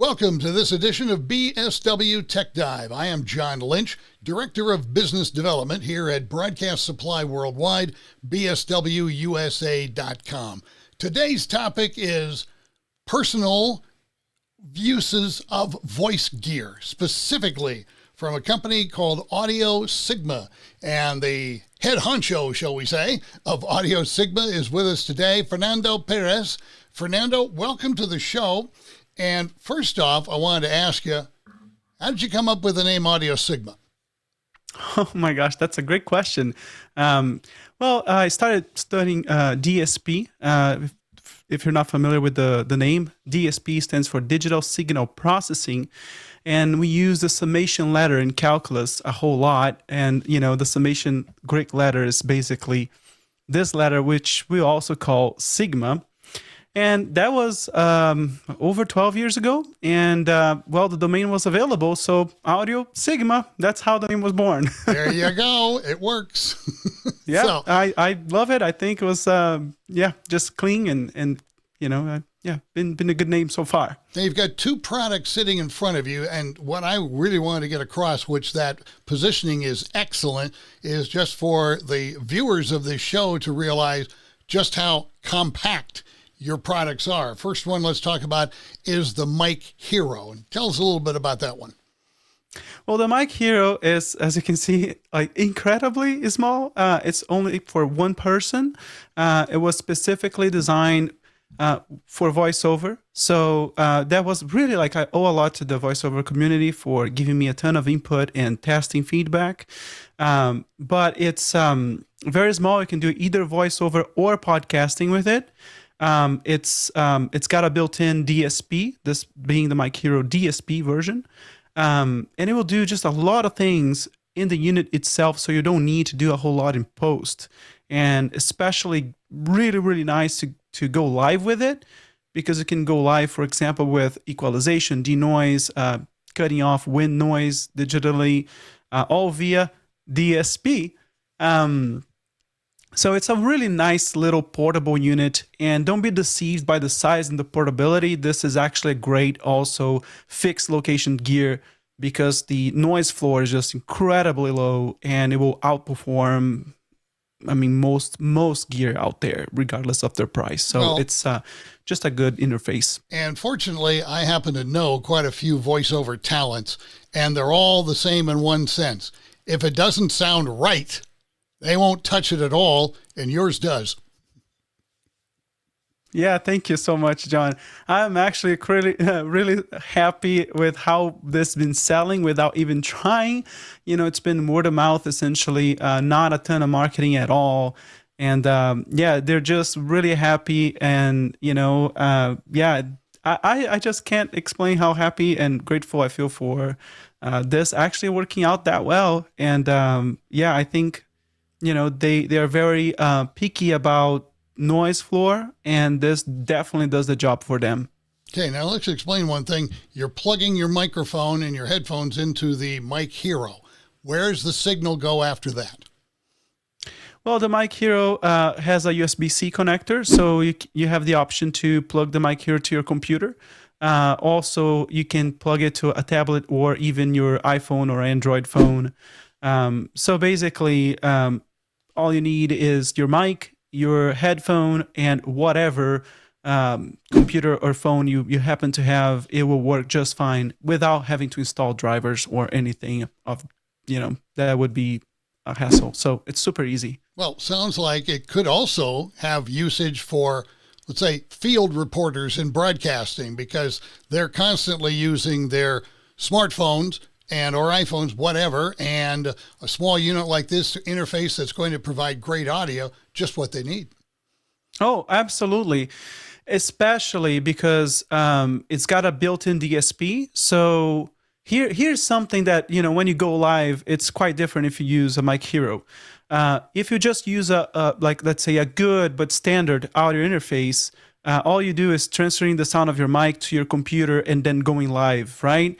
Welcome to this edition of BSW Tech Dive. I am John Lynch, Director of Business Development here at Broadcast Supply Worldwide, BSWUSA.com. Today's topic is personal uses of voice gear, specifically from a company called Audiosigma. And the head honcho, shall we say, of Audiosigma is with us today, Fernando Pires. Fernando, welcome to the show. And first off, I wanted to ask you, how did you come up with the name Audiosigma? Oh my gosh, that's a great question. I started studying DSP. If you're not familiar with the name, DSP stands for Digital Signal Processing. And we use the summation letter in calculus a whole lot. And, the summation Greek letter is basically this letter, which we also call sigma. And that was over 12 years ago. And, the domain was available. So Audiosigma, that's how the name was born. There you go. It works. Yeah, so, I love it. I think it was, just clean and been a good name so far. Now you've got two products sitting in front of you. And what I really wanted to get across, which that positioning is excellent, is just for the viewers of this show to realize just how compact your products are. First one let's talk about is the MikeHero. And tell us a little bit about that one. Well, the MikeHero is, as you can see, incredibly small. It's only for one person. It was specifically designed for voiceover. So that was really I owe a lot to the voiceover community for giving me a ton of input and testing feedback. But it's very small. You can do either voiceover or podcasting with it. It's got a built-in DSP, this being the MikeHero DSP version. And it will do just a lot of things in the unit itself, so you don't need to do a whole lot in post. And especially really, really nice to go live with it, because you can go live, for example, with equalization, denoise, cutting off wind noise digitally, all via DSP. So it's a really nice little portable unit, and don't be deceived by the size and the portability. This is actually a great also fixed location gear, because the noise floor is just incredibly low and it will outperform, most gear out there, regardless of their price. So it's just a good interface. And fortunately, I happen to know quite a few voiceover talents, and they're all the same in one sense. If it doesn't sound right, they won't touch it at all, and yours does. Yeah, thank you so much, John. I'm actually really happy with how this has been selling without even trying. It's been word of mouth, essentially, not a ton of marketing at all. And they're just really happy. And, I just can't explain how happy and grateful I feel for this actually working out that well. And I think they are very picky about noise floor, and this definitely does the job for them. Okay, now let's explain one thing. You're plugging your microphone and your headphones into the MikeHero. Where's the signal go after that? Well, the MikeHero has a USB-C connector, so you have the option to plug the MikeHero to your computer. Also, you can plug it to a tablet or even your iPhone or Android phone. So basically, all you need is your mic, your headphone, and whatever computer or phone you happen to have. It will work just fine without having to install drivers or anything that would be a hassle. So it's super easy. Well, sounds like it could also have usage for, let's say, field reporters in broadcasting, because they're constantly using their smartphones or iPhones, whatever, and a small unit like this interface that's going to provide great audio, just what they need. Oh, absolutely. Especially because it's got a built-in DSP. So here's something that, when you go live, it's quite different if you use a MikeHero. If you just use let's say a good but standard audio interface, all you do is transferring the sound of your mic to your computer and then going live, right?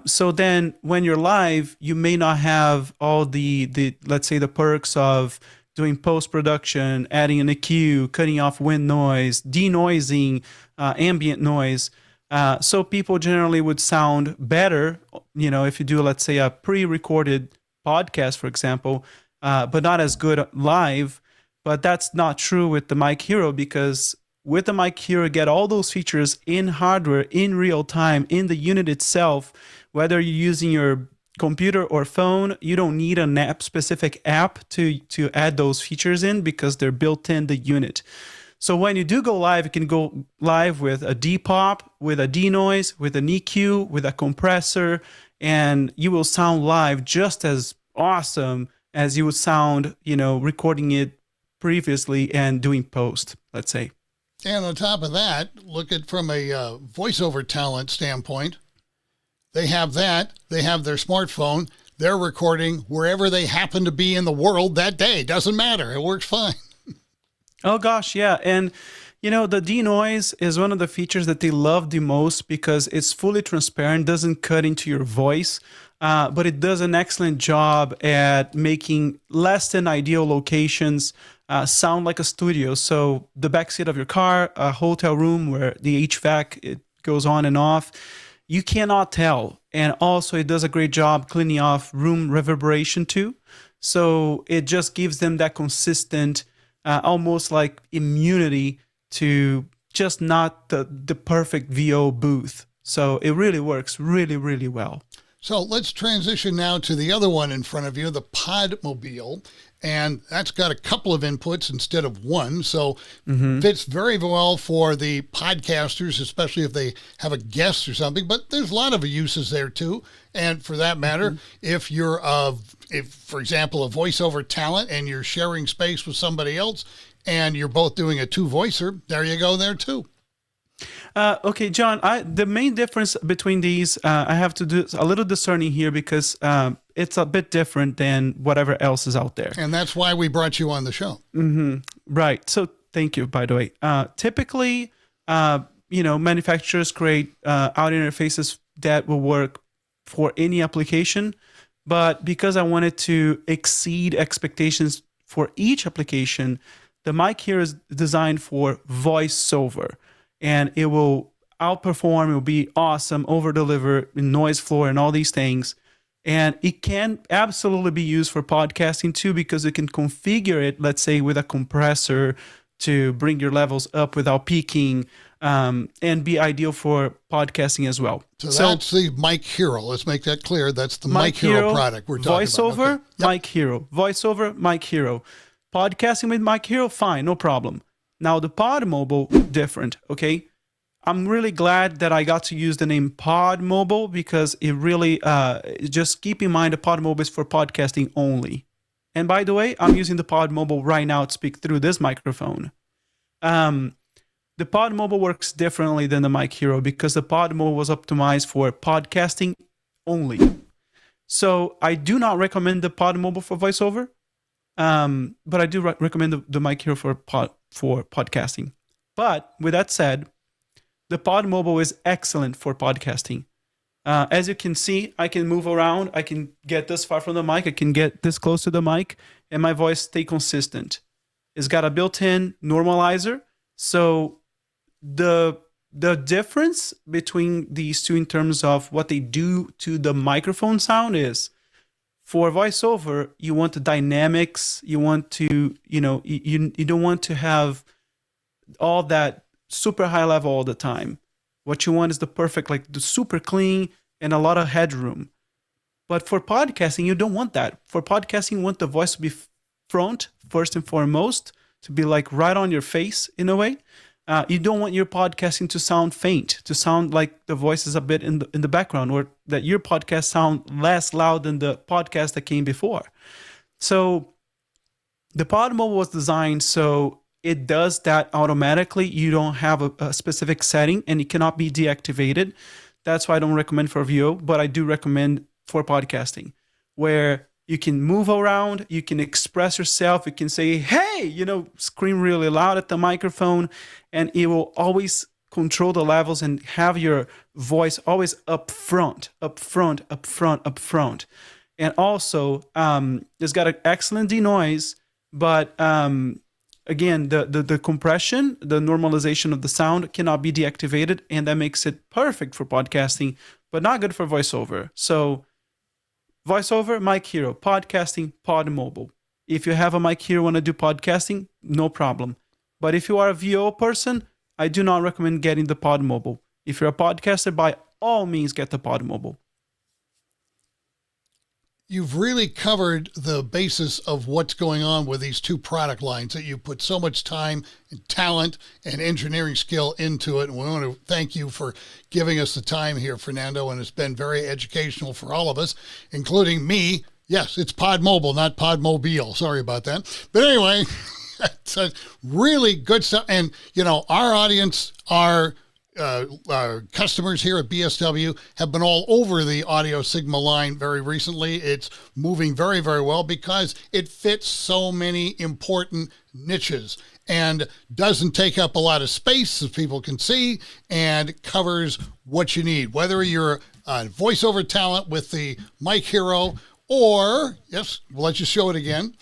So then when you're live, you may not have all the let's say the perks of doing post-production, adding an EQ, cutting off wind noise, denoising ambient noise. So people generally would sound better, if you do, let's say, a pre-recorded podcast, for example, but not as good live. But that's not true with the MikeHero, because with the MikeHero, you get all those features in hardware, in real time, in the unit itself. Whether you're using your computer or phone, you don't need an specific app to add those features in, because they're built in the unit. So when you do go live, you can go live with a depop, with a denoise, with an EQ, with a compressor, and you will sound live just as awesome as you would sound, recording it previously and doing post, let's say. And on top of that, look at from a voiceover talent standpoint, they have that. They have their smartphone. They're recording wherever they happen to be in the world that day. Doesn't matter. It works fine. Oh, gosh, yeah. And, the denoise is one of the features that they love the most, because it's fully transparent, doesn't cut into your voice, but it does an excellent job at making less than ideal locations sound like a studio. So the backseat of your car, a hotel room where the HVAC, it goes on and off, you cannot tell. And also it does a great job cleaning off room reverberation too. So it just gives them that consistent, almost like immunity to just not the perfect VO booth. So it really works really, really well. So let's transition now to the other one in front of you, the PodMobile. And that's got a couple of inputs instead of one. So fits very well for the podcasters, especially if they have a guest or something. But there's a lot of uses there too. And for that matter, if you're, for example, a voiceover talent and you're sharing space with somebody else and you're both doing a two-voicer, there you go there too. Okay, John, the main difference between these, I have to do a little discerning here, because it's a bit different than whatever else is out there. And that's why we brought you on the show. Right. So thank you, by the way. Typically, manufacturers create audio interfaces that will work for any application. But because I wanted to exceed expectations for each application, the MikeHero is designed for voiceover. And it will outperform, it will be awesome, over-deliver, noise floor, and all these things. And it can absolutely be used for podcasting too, because you can configure it, let's say, with a compressor to bring your levels up without peaking, and be ideal for podcasting as well. So that's the MikeHero. Let's make that clear. That's the MikeHero product we're talking voiceover, about. Okay. MikeHero. Voiceover, MikeHero. Podcasting with MikeHero, fine, no problem. Now, the PodMobile, different, okay? I'm really glad that I got to use the name PodMobile, because it really, just keep in mind the PodMobile is for podcasting only. And by the way, I'm using the PodMobile right now to speak through this microphone. The PodMobile works differently than the MikeHero, because the PodMobile was optimized for podcasting only. So I do not recommend the PodMobile for voiceover, but I do recommend the MikeHero for podcasting. But with that said, the PodMobile is excellent for podcasting. As you can see, I can move around. I can get this far from the mic. I can get this close to the mic, and my voice stay consistent. It's got a built-in normalizer. So the difference between these two in terms of what they do to the microphone sound is, for voiceover, you want the dynamics. You want to, you don't want to have all that super high level all the time. What you want is the perfect, like the super clean and a lot of headroom. But for podcasting, you don't want that. For podcasting, you want the voice to be front, first and foremost, to be like right on your face in a way. You don't want your podcasting to sound faint, to sound like the voice is a bit in the background, or that your podcast sound less loud than the podcast that came before. So the PodMobile was designed so it does that automatically. You don't have a specific setting, and it cannot be deactivated. That's why I don't recommend for VO, but I do recommend for podcasting, where you can move around, you can express yourself, you can say, hey, scream really loud at the microphone, and it will always control the levels and have your voice always up front. And also, it's got an excellent denoise, but again, the compression, the normalization of the sound cannot be deactivated, and that makes it perfect for podcasting, but not good for voiceover. So voiceover, MikeHero. Podcasting, PodMobile. If you have a MikeHero want to do podcasting, no problem. But if you are a VO person, I do not recommend getting the PodMobile. If you're a podcaster, by all means, get the PodMobile. You've really covered the basis of what's going on with these two product lines that you put so much time and talent and engineering skill into it. And we want to thank you for giving us the time here, Fernando. And it's been very educational for all of us, including me. Yes, it's PodMobile, not PodMobile. Sorry about that. But anyway, it's really good stuff. And, you know, our audience, our customers here at BSW have been all over the Audiosigma line very recently. It's moving very, very well because it fits so many important niches and doesn't take up a lot of space, as people can see, and covers what you need. Whether you're a voiceover talent with the MikeHero, or, yes, we'll let you show it again,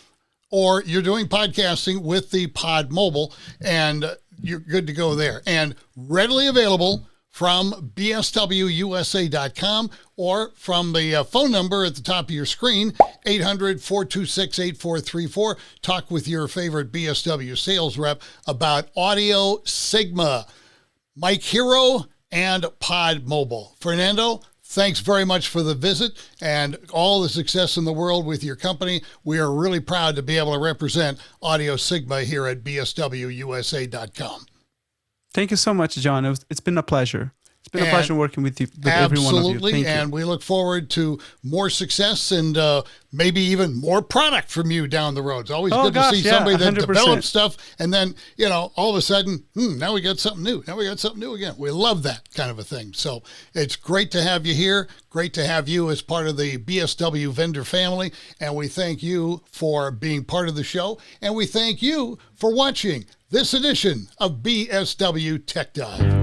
or you're doing podcasting with the PodMobile, and you're good to go there. And readily available from bswusa.com or from the phone number at the top of your screen, 800-426-8434. Talk with your favorite BSW sales rep about Audiosigma, MikeHero, and PodMobile. Fernando, thanks very much for the visit and all the success in the world with your company. We are really proud to be able to represent Audiosigma here at bswusa.com. Thank you so much, John. It's been a pleasure. It's been a pleasure working with you, with every one of you. Absolutely, and we look forward to more success and maybe even more product from you down the road. It's always good to see somebody that 100%. develops stuff, and then, you know, all of a sudden, now we got something new. Now we got something new again. We love that kind of a thing. So it's great to have you here. Great to have you as part of the BSW vendor family, and we thank you for being part of the show, and we thank you for watching this edition of BSW Tech Dive.